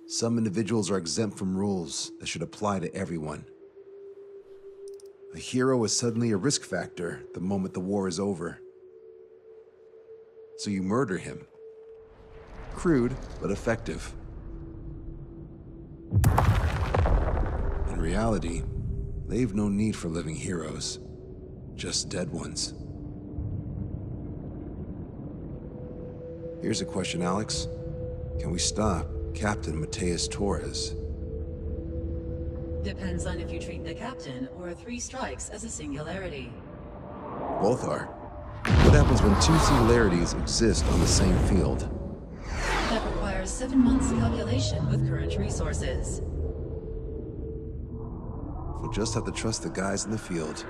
Some individuals are exempt from rules that should apply to everyone. A hero is suddenly a risk factor the moment the war is over. So you murder him. Crude, but effective. In reality, they've no need for living heroes, just dead ones. Here's a question, Alex. Can we stop Captain Mateus Torres? Depends on if you treat the captain or 3 strikes as a singularity. Both are. What happens when 2 singularities exist on the same field? That requires 7 months calculation with current resources. We'll just have to trust the guys in the field.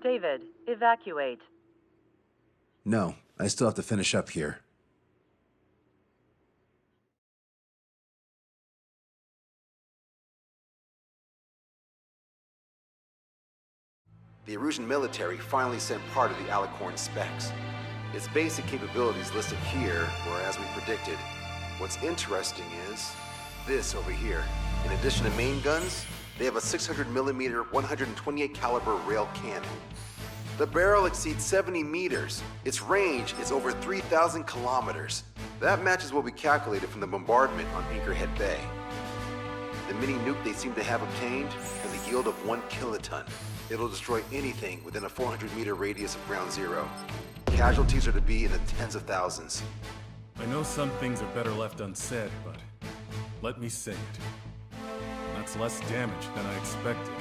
David, evacuate. No, I still have to finish up here. The Erusian military finally sent part of the Alicorn specs. Its basic capabilities listed here were as we predicted. What's interesting is this over here. In addition to main guns, they have a 600mm 128 caliber rail cannon. The barrel exceeds 70 meters. Its range is over 3,000 kilometers. That matches what we calculated from the bombardment on Anchorhead Bay. The mini nuke they seem to have obtained has a yield of 1 kiloton. It'll destroy anything within a 400-meter radius of ground zero. Casualties are to be in the tens of thousands. I know some things are better left unsaid, but let me say it. That's less damage than I expected.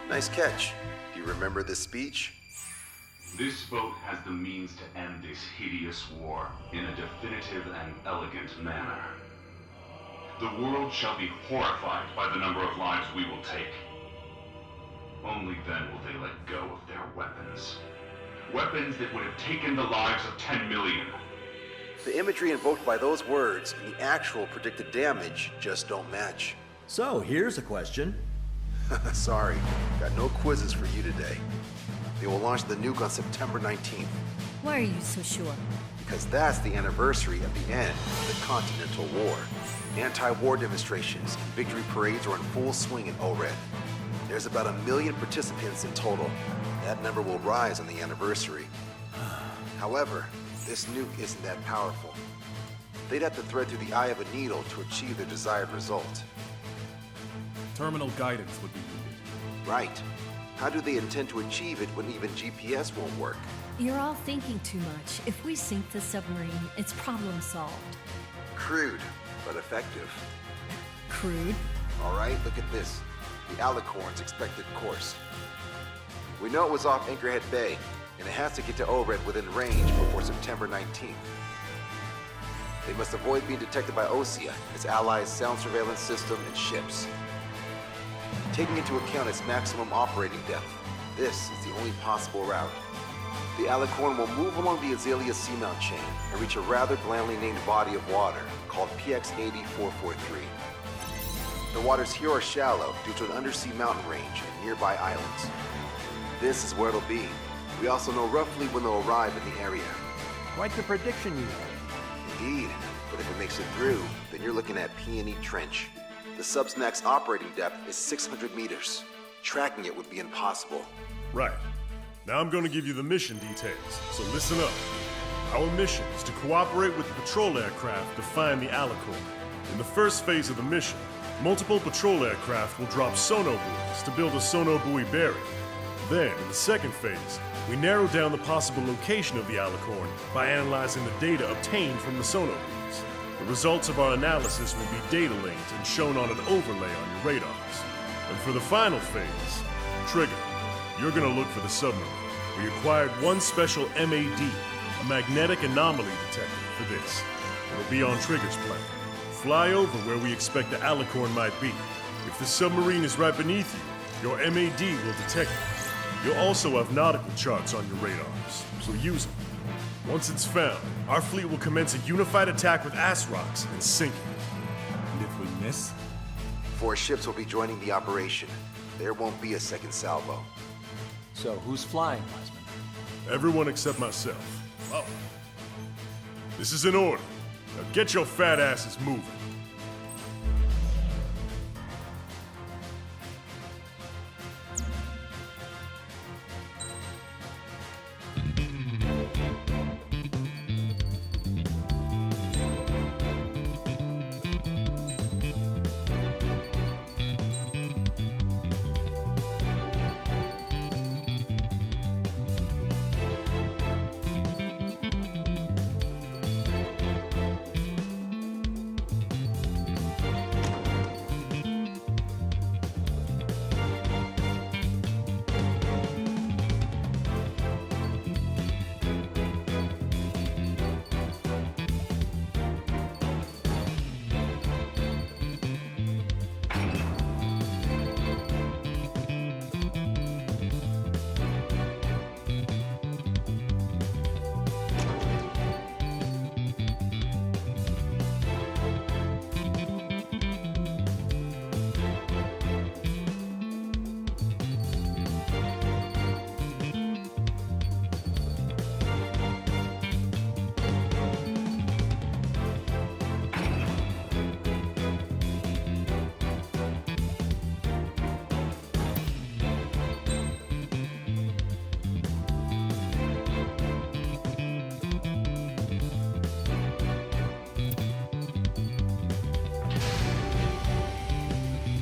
Nice catch. Do you remember this speech? This vote has the means to end this hideous war in a definitive and elegant manner. The world shall be horrified by the number of lives we will take. Only then will they let go of their weapons. Weapons that would have taken the lives of 10 million. The imagery invoked by those words and the actual predicted damage just don't match. So, here's a question. Sorry, got no quizzes for you today. They will launch the nuke on September 19th. Why are you so sure? Because that's the anniversary of the end of the Continental War. Anti-war demonstrations and victory parades are in full swing in ORED. There's about 1 million participants in total. That number will rise on the anniversary. However, this nuke isn't that powerful. They'd have to thread through the eye of a needle to achieve their desired result. Terminal guidance would be needed. Right. How do they intend to achieve it when even GPS won't work? You're all thinking too much. If we sink the submarine, it's problem solved. Crude, but effective. Crude? All right, look at this. The Alicorn's expected course. We know it was off Anchorhead Bay, and it has to get to ORED within range before September 19th. They must avoid being detected by OSEA, its allies' sound surveillance system, and ships. Taking into account its maximum operating depth, this is the only possible route. The Alicorn will move along the Azalea seamount chain and reach a rather blandly named body of water called PX-80443. The waters here are shallow due to an undersea mountain range and nearby islands. This is where it'll be. We also know roughly when they'll arrive in the area. Quite the prediction you have. Indeed, but if it makes it through, then you're looking at P&E Trench. The Subsnac's operating depth is 600 meters. Tracking it would be impossible. Right. Now I'm going to give you the mission details, so listen up. Our mission is to cooperate with the patrol aircraft to find the Alicorn. In the first phase of the mission, multiple patrol aircraft will drop sono buoys to build a sono buoy bearing. Then, in the second phase, we narrow down the possible location of the Alicorn by analyzing the data obtained from the sono buoys. The results of our analysis will be data linked and shown on an overlay on your radars. And for the final phase, Trigger, you're gonna look for the submarine. We acquired one special MAD, a magnetic anomaly detector, for this. It'll be on Trigger's plan. Fly over where we expect the Alicorn might be. If the submarine is right beneath you, your MAD will detect it. You'll also have nautical charts on your radars, so use them. Once it's found, our fleet will commence a unified attack with ass rocks and sink it. And if we miss? 4 ships will be joining the operation. There won't be a second salvo. So who's flying, Wiseman? Everyone except myself. Oh. This is in order. Now get your fat asses moving.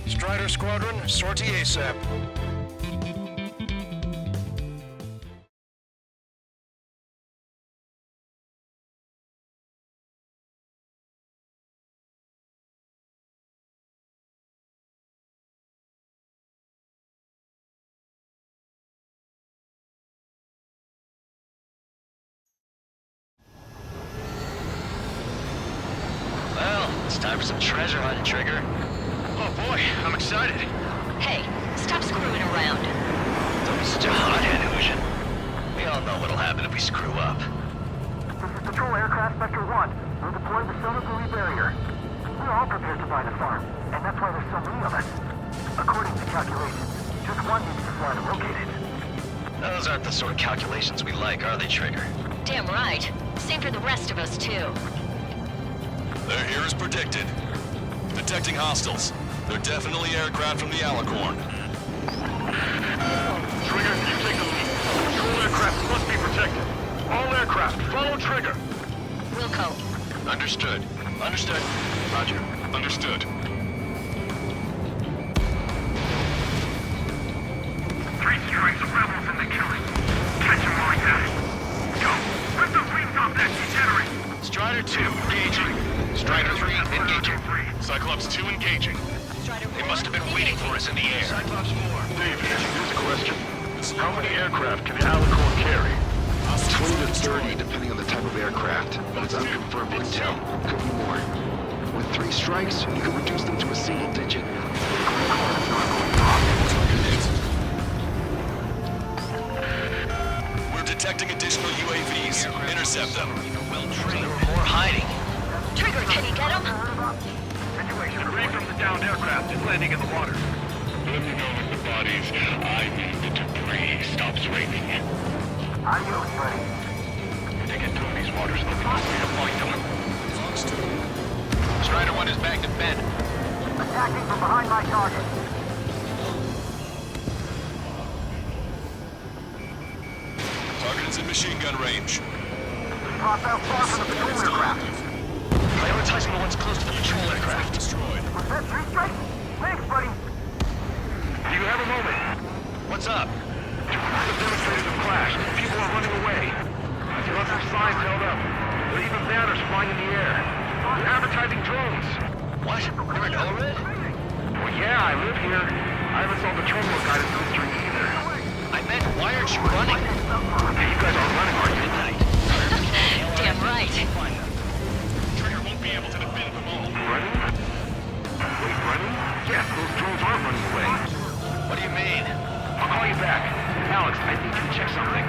Strider Squadron, sortie ASAP. Well, it's time for some treasure hunting, Trigger. Oh boy, I'm excited. Hey, stop screwing around. Don't be such a hothead, Ocean. We all know what'll happen if we screw up. This is Patrol Aircraft Spectre 1. We'll deploy the solar buoy barrier. We're all prepared to buy the farm, and that's why there's so many of us. According to calculations, just one needs to fly to locate it. Those aren't the sort of calculations we like, are they, Trigger? Damn right. Same for the rest of us, too. They're here as predicted. Detecting hostiles. They're definitely aircraft from the Alicorn. Trigger, you take the lead. Patrol aircraft must be protected. All aircraft, follow Trigger. Wilco. Understood. Understood. Roger. Understood. Three strikes, rebels in the killing. Catch him like that. Go. Rip the wings off that degenerate. Strider 2, engaging. Strider 3, engaging. Cyclops 2 engaging. They must have been waiting for us in the air. Cyclops 4. Dave, here's a question. How many aircraft can the Alicorn carry? 20 to 30, depending on the type of aircraft. But it's unconfirmed intel. Could be more. With 3 strikes, you could reduce them to a single digit. We're detecting additional UAVs. Intercept them. There were more hiding. Trigger, can you get him? Situation. Debris from the downed aircraft is landing in the water. Let me know if the bodies, I mean the debris, stops raining. Adios, buddy. If they get through these waters, they'll force me to fight them. Strider 1 is back to bed. Attacking from behind my target. Target is in machine gun range. Pop out far from the patrol aircraft. Prioritizing the ones close to the patrol aircraft. Destroyed. Was that 3 strikes? Thanks, buddy. Do you have a moment? What's up? The demonstrators have clashed. People are running away. I saw some signs held up. There are even banners flying in the air. They're advertising drones. What? You're in Elred? Well, yeah, I live here. I haven't saw the terminal guidance on the street either. I meant, why aren't you running? Hey, you guys aren't running, are you? Midnight. Damn right. Trigger won't be able to defend them all. Running? Wait, running? Yes, those drones are running away. What do you mean? I'll call you back. Alex, I need you to check something.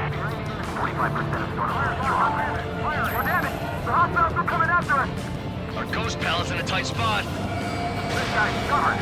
45% of storm is strong. Oh, damn it! The hostiles are coming after us! Our ghost pal is in a tight spot. This guy's stubborn.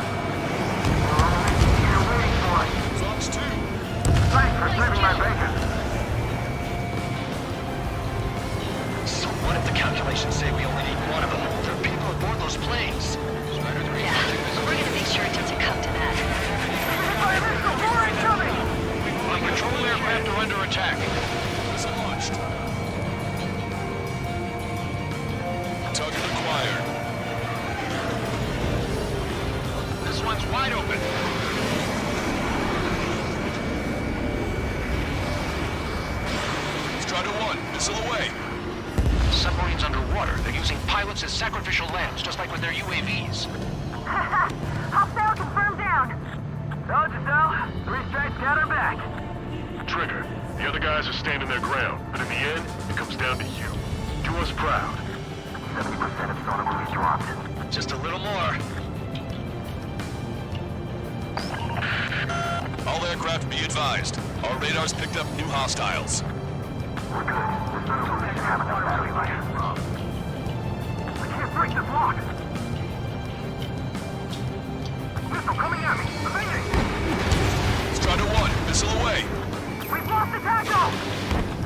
wide open. Strider 1, missile away. Submarines underwater. They're using pilots as sacrificial lambs, just like with their UAVs. Hostile confirmed down. Told you so. 3 strikes got her back. Trigger, the other guys are standing their ground, but in the end, it comes down to you. Do us proud. 70% of sonar buoys dropped. Just a little more. All aircraft be advised. Our radars picked up new hostiles. We're good. The sonar buoys should have enough battery life. I can't break this lock. Missile coming at me. Evading. Strider 1, missile away. We've lost the tackle.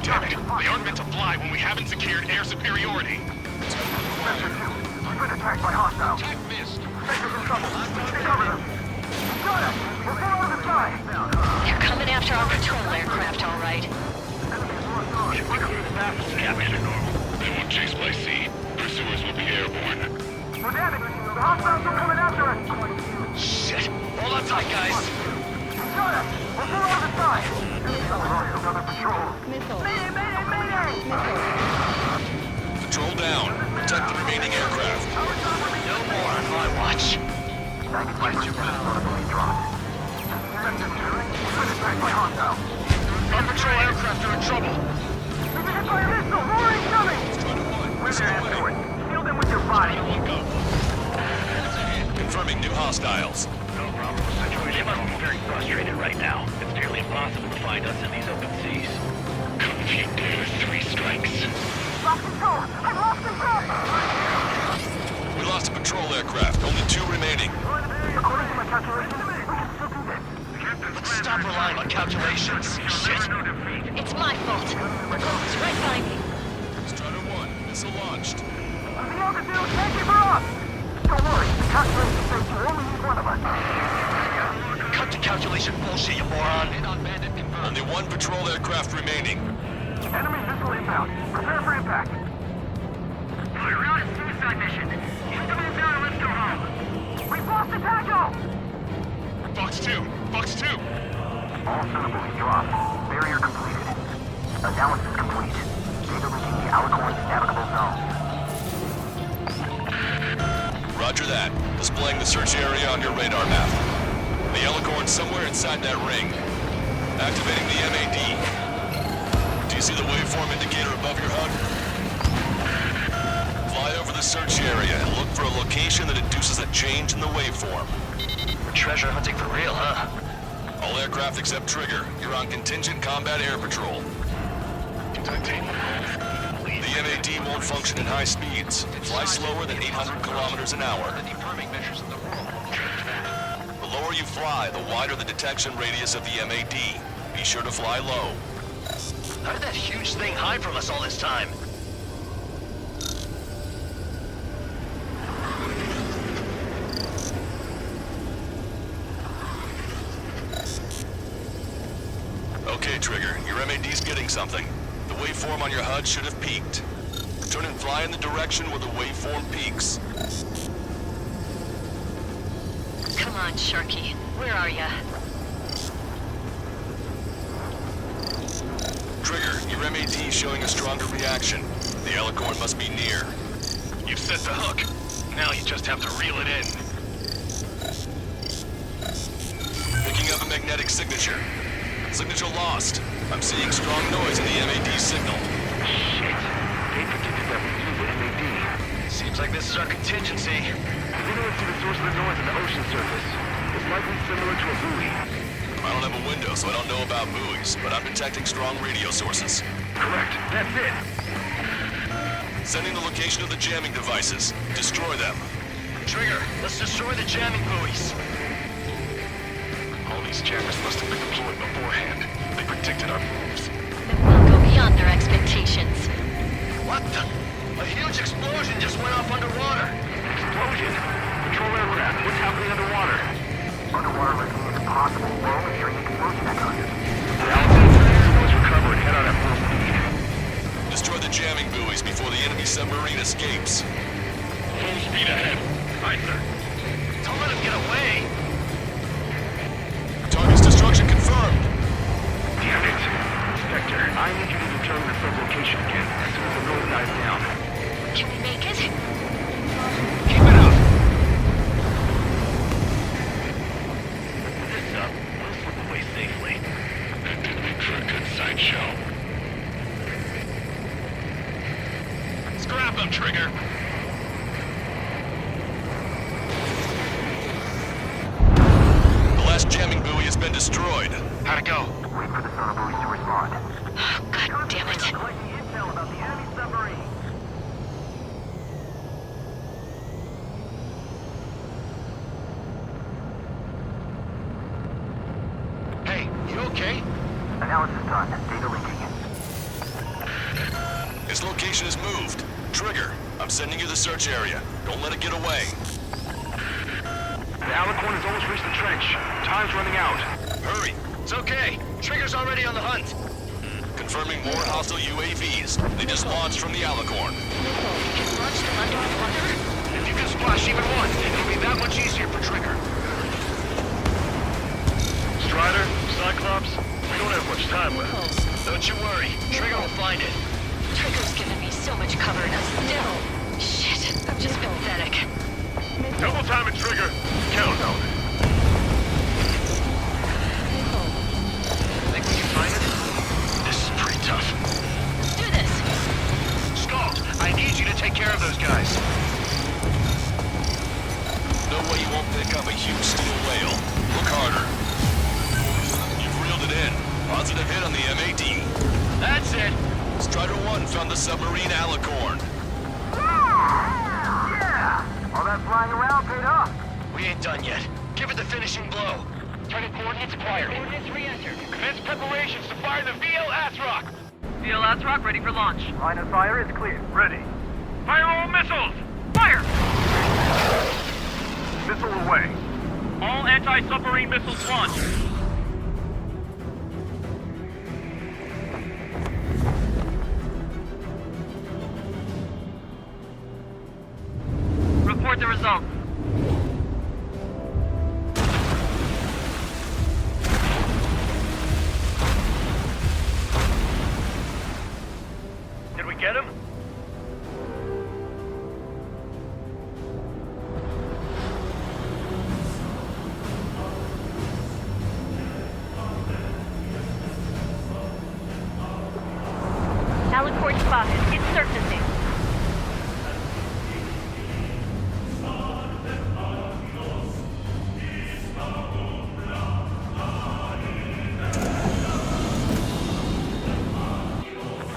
Damn it! They aren't meant to fly when we haven't secured air superiority. Sector 2. We've been attacked by hostiles. Attack missed. Sector's in trouble. Recover them. Got us. We're still on the side. They're coming after our patrol aircraft, all right. Capture normal. They won't chase by sea. Pursuers will be airborne. We're damaged. The hostiles are coming after us. Shit! Hold on tight, guys. Got us. We're still on the side. Another patrol. Mayday, mayday, mayday! Patrol down. Protect the remaining aircraft. No more on my watch. 95% of sonar buoys dropped. Sector 2. We've been attacked by hostiles. Our patrol aircraft are in trouble. We've been hit by a missile. More incoming! Strider 1, We're missile there after away. it. Shield them with your body. Confirming new hostiles. No problem. The situation must be very frustrated right now. It's nearly impossible to find us in these open seas. Come if you dare, 3 strikes. Lost control. I've lost control. We lost a patrol aircraft. Only 2 remaining. According to my calculations, we can still do this. Let's stop relying on calculations. Shit! It's my fault. Patrol's right by me. Strider 1, missile launched. The altitude can't keep her up. Don't worry. The calculations say you only need one of us. Cut the calculation bullshit, you moron. Only 1 patrol aircraft remaining. Enemy missile inbound. Prepare for impact. We're on a suicide mission. Use the move down and let's go home. We've lost the tackle. Fox 2! Fox 2! All sonar buoys dropped. Barrier completed. Analysis complete. Data reaching the Alicorn's navigable zone. Roger that. Displaying the search area on your radar map. The Alicorn's somewhere inside that ring. Activating the MAD. Do you see the waveform indicator above your HUD? Fly over the search area and look for a location that induces a change in the waveform. Treasure hunting for real, huh? All aircraft except Trigger, you're on contingent combat air patrol. The MAD won't function at high speeds. Fly slower than 800 kilometers an hour. The lower you fly, the wider the detection radius of the MAD. Be sure to fly low. How did that huge thing hide from us all this time? Okay, Trigger, your MAD's getting something. The waveform on your HUD should have peaked. Turn and fly in the direction where the waveform peaks. Come on, Sharky. Where are ya? Trigger, your MAD's showing a stronger reaction. The Alicorn must be near. You've set the hook. Now you just have to reel it in. Picking up a magnetic signature. Signature lost. I'm seeing strong noise in the MAD signal. Shit. They predicted that we use the MAD. Seems like this is our contingency. We know it's the source of the noise on the ocean surface. It's likely similar to a buoy. I don't have a window, so I don't know about buoys, but I'm detecting strong radio sources. Correct. That's it. Sending the location of the jamming devices. Destroy them. Trigger, let's destroy the jamming buoys. All these jammers must have been deployed beforehand. They predicted our moves. Then we'll go beyond their expectations. What the? A huge explosion just went off underwater. Explosion? Patrol aircraft. What's happening underwater? Underwater looking is impossible. We're only hearing explosion echoes. The altitude was recover and head out at full speed. Destroy the jamming buoys before the enemy submarine escapes. Full speed ahead. Aye, sir. Don't let him get away. Trigger. The last jamming buoy has been destroyed. How'd it go? Wait for the sonar buoys to respond. Oh, God damn it. Collecting intel about the enemy submarine. Hey, you okay? Analysis done. Data linking. Its location is moved. Trigger, I'm sending you the search area. Don't let it get away. The Alicorn has almost reached the trench. Time's running out. Hurry. It's okay. Trigger's already on the hunt. Confirming more hostile UAVs. They just launched from the Alicorn. Can launch them underwater? If you can splash even one, it'll be that much easier for Trigger. Strider, Cyclops, we don't have much time left. Don't you worry. Trigger will find it. Trigger's given me so much cover and I'm still... Shit, I'm just pathetic. Double time it, Trigger. Count on it. Think we can find it? This is pretty tough. Let's do this! Scald, I need you to take care of those guys. No way you won't pick up a huge steel whale. Look harder. You've reeled it in. Positive hit on the MAD. That's it. Strider 1 found the submarine Alicorn. Yeah! All that flying around paid off. We ain't done yet. Give it the finishing blow. Target coordinates acquired. Coordinates re-entered. Commence preparations to fire the VL Asrock. VL Asrock ready for launch. Line of fire is clear. Ready. Fire all missiles! Fire! Missile away. All anti-submarine missiles launched. Report the results. Did we get him? Alicorn spotted. It's surfacing.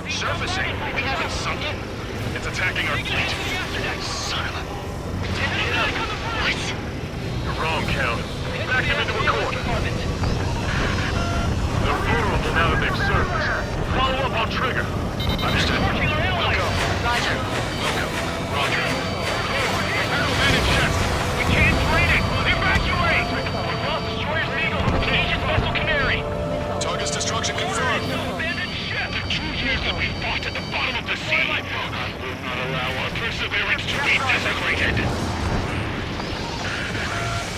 Surfacing? We haven't sunk it. It's attacking our fleet. Silent. What? You're wrong, Count. Back them into a corner. They're vulnerable now that they've surfaced. Follow up on Trigger. Understood. Welcome. Roger. Welcome. Roger. Man in check. We can't train it. Evacuate! We lost Destroyer's Eagle. Aegis vessel Canary. Target's destruction confirmed. Abandoned ship. The 2 years that we fought at the bottom of the sea. I will not allow our perseverance to be desecrated.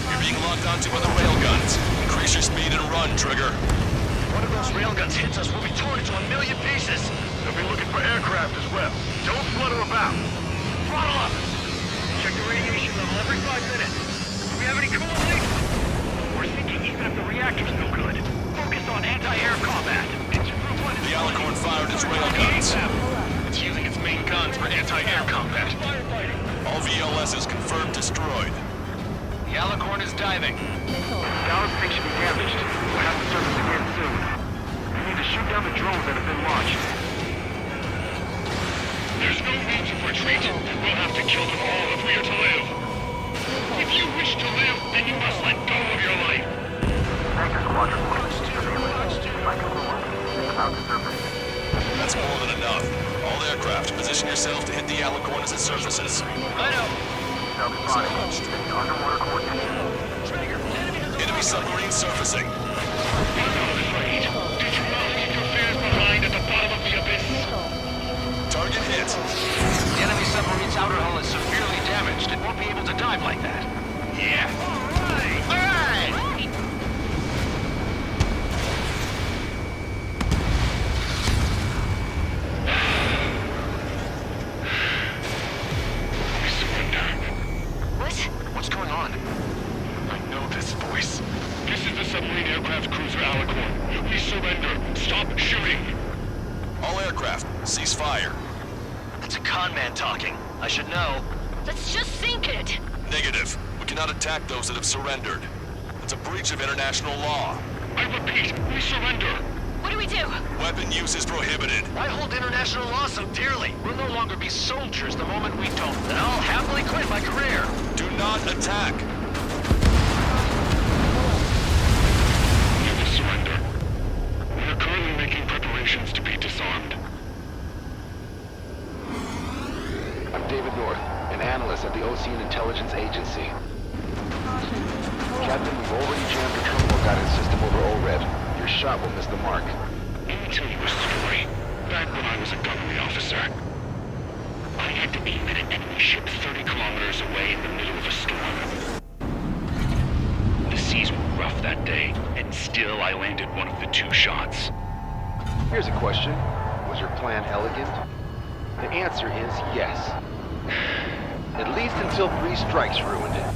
You're being locked onto by the railguns. Increase your speed and run, Trigger. One of those railguns hits us, we'll be torn into a million pieces. They'll be looking for aircraft as well. Don't flutter about. Throttle up. Check the radiation level every 5 minutes. Do we have any coolant leaks? We're thinking even if the reactor's no good. Focus on anti-air combat. The Alicorn fired its railguns. It's using its main guns for anti-air combat. All VLSs confirmed destroyed. The Alicorn is diving. Dallas thing should be damaged. We'll have to surface again soon. We need to shoot down the drones that have been launched. There's no means of retreat. We'll have to kill them all if we are to live. If you wish to live, then you must let go of your life. Anchor squadron will surveillance. Like a little about the surface. That's more than enough. All aircraft, position yourself to hit the Alicorn as it surfaces. I know. Underwater coordinates. Enemy submarine surfacing. I'm not afraid. Did you not leave your fears behind at the bottom of the abyss? Target hit. The enemy submarine's outer hull is severely damaged. It won't be able to dive like that. Yeah. All right! We surrender. What? What's going on? I know this voice. This is the submarine aircraft cruiser Alicorn. We surrender. Stop shooting. All aircraft, cease fire. That's a con man talking. I should know. Let's just sink it. Negative. We cannot attack those that have surrendered. It's a breach of international law. I repeat, we surrender. What do we do? Weapon use is prohibited. I hold international law so dearly. We'll no longer be soldiers the moment we don't. Then I'll happily quit my career. Do not attack. Never surrender. We are currently making preparations to be disarmed. I'm David North, an analyst at the Ocean Intelligence Agency. Captain, we've already jammed the terminal guidance system over ORED. Your shot will miss the mark. Let me tell you a story. Back when I was a gunnery officer, I had to aim at an enemy ship 30 kilometers away in the middle of a storm. The seas were rough that day, and still I landed one of the 2 shots. Here's a question. Was your plan elegant? The answer is yes. At least until 3 strikes ruined it.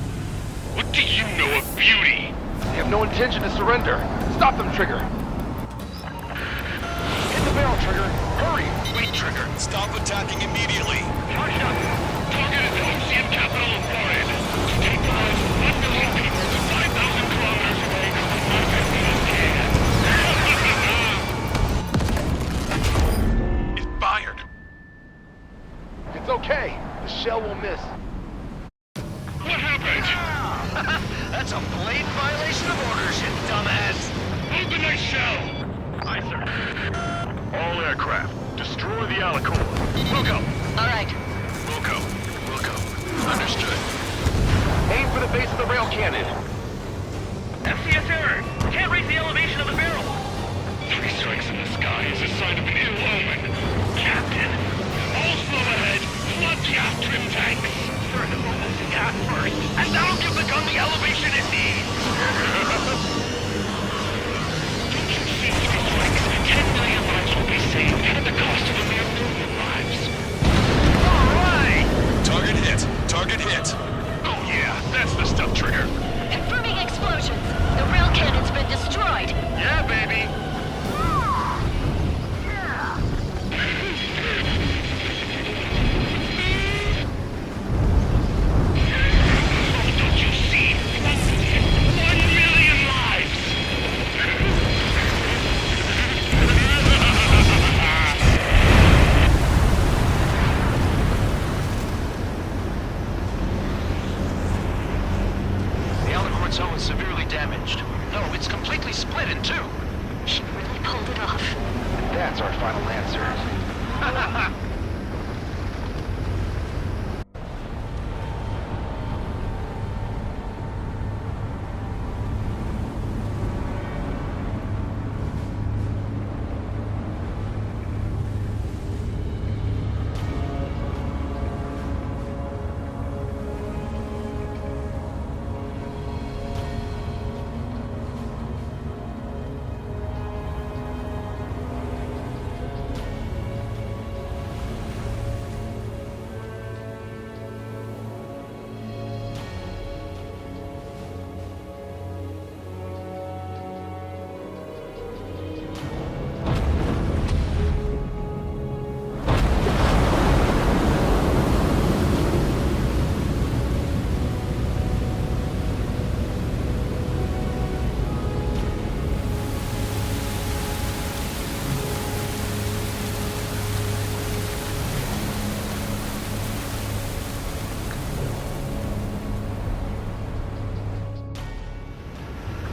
What do you know of beauty? They have no intention to surrender. Stop them, Trigger. Hit the barrel, Trigger. Hurry! Wait, Trigger. Stop attacking immediately. Charge up! Target is the Ocean capital of Florida. Take the lives of 1 million people 5,000 kilometers away from Montana. It fired. It's okay. The shell will miss. What happened? That's a blatant violation of orders, you dumbass. Open that shell! Aye, sir. All aircraft, destroy the Alicorn. We'll go. All right. We'll go. We'll go. Understood. Aim for the base of the rail cannon. FCS error. Can't raise the elevation of the barrel. 3 strikes in the sky is a sign of an ill omen. Captain, all slow ahead. Flood the aft trim tanks. Burn the movement to gas first. And that'll give the gun the elevation it needs. Don't you see 3 strikes? 10 million lives will be saved at the cost of a mere 1,000,000 lives. All right. Target hit. Target hit. Oh yeah, that's the stuff, Trigger. Confirming explosions. The rail cannon's been destroyed. Yeah, baby. Don't you see? 1 million lives! The Alicorn's hull is severely damaged. No, it's completely split in 2. She really pulled it off. That's our final answer.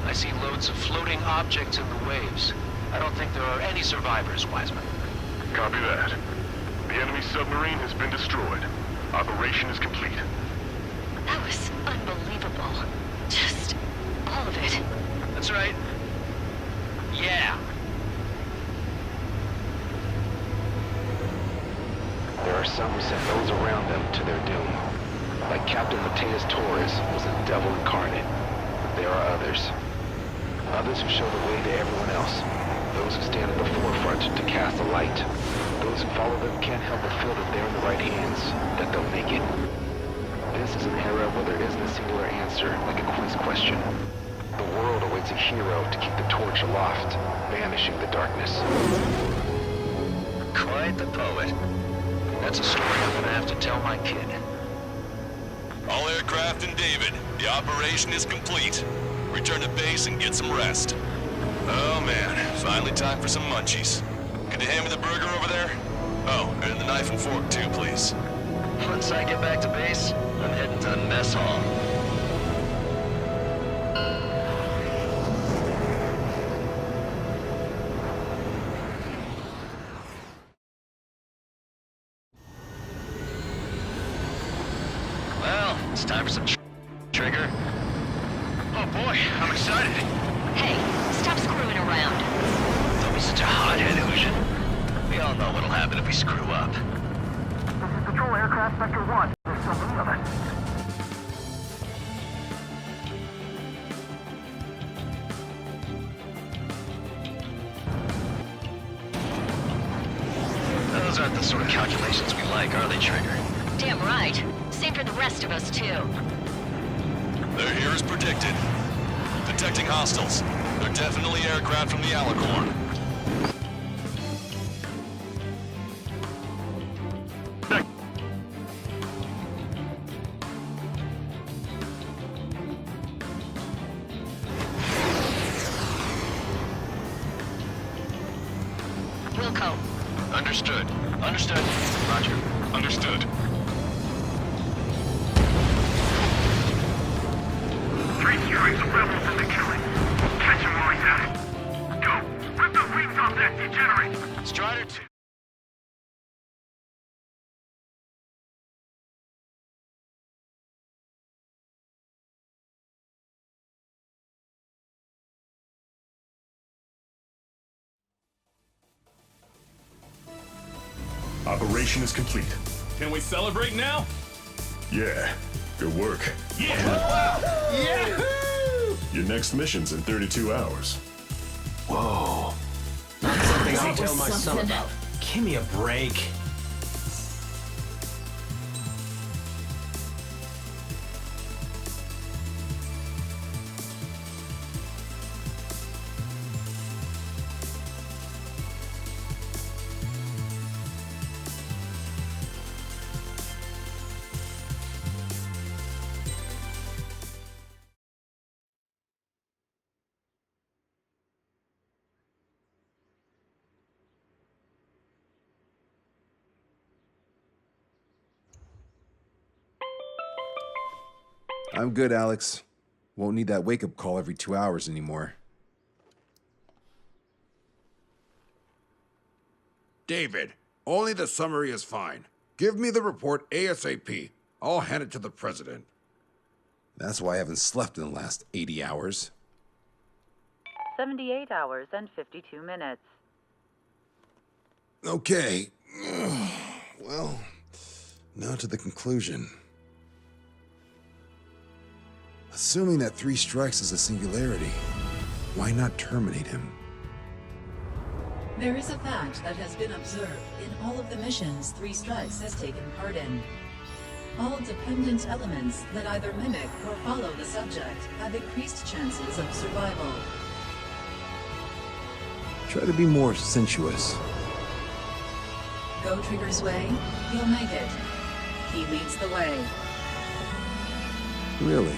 I see loads of floating objects in the waves. I don't think there are any survivors, Wiseman. Copy that. The enemy submarine has been destroyed. Operation is complete. That was unbelievable. Just all of it. That's right. Yeah. There are some who send those around them to their doom. Like Captain Mateus Torres was a devil incarnate. There are others. Others who show the way to everyone else. Those who stand at the forefront to cast a light. Those who follow them can't help but feel that they're in the right hands, that they'll make it. This is an era where there isn't a singular answer, like a quiz question. The world awaits a hero to keep the torch aloft, banishing the darkness. Quite the poet. That's a story I'm gonna have to tell my kid. All aircraft in David, the operation is complete. Return to base and get some rest. Oh man, finally time for some munchies. Could you hand me the burger over there? Oh, and the knife and fork too, please. Once I get back to base, I'm heading to the mess hall. Well, it's time for some trigger. Oh boy, I'm excited. Hey, stop screwing around. Don't be such a hothead, Ocean. We all know what'll happen if we screw up. This is Patrol Aircraft Sector 1. There's so many of us. Those aren't the sort of calculations we like, are they, Trigger? Damn right. Same for the rest of us, too. They're here as predicted. Detecting hostiles. They're definitely aircraft from the Alicorn. Wilco. Understood. Understood. Roger. Understood. Three strikes of rebels in the killing. Catch him while he's at it. Go! Rip the wings off that degenerate! Strider 2. Operation is complete. Can we celebrate now? Yeah, good work. Yahoo! Your next mission's in 32 hours. Whoa. Not something I That tell was my son something. about. Give me a break. I'm good, Alex. Won't need that wake-up call every 2 hours anymore. David, only the summary is fine. Give me the report ASAP. I'll hand it to the president. That's why I haven't slept in the last 80 hours. 78 hours and 52 minutes. Okay. Well, now to the conclusion. Assuming that 3 strikes is a singularity, why not terminate him? There is a fact that has been observed in all of the missions 3 Strikes has taken part in. All dependent elements that either mimic or follow the subject have increased chances of survival. Try to be more sensuous. Go Trigger's way, you'll make it. He leads the way. Really?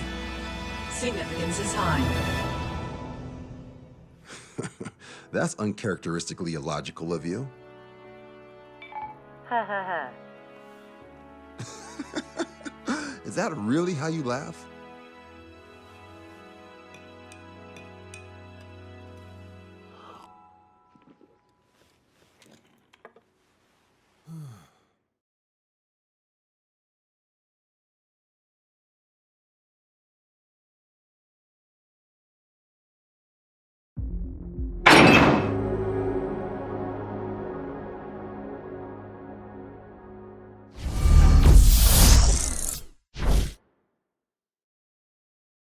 Significance is high. That's uncharacteristically illogical of you. Ha ha ha. Is that really how you laugh?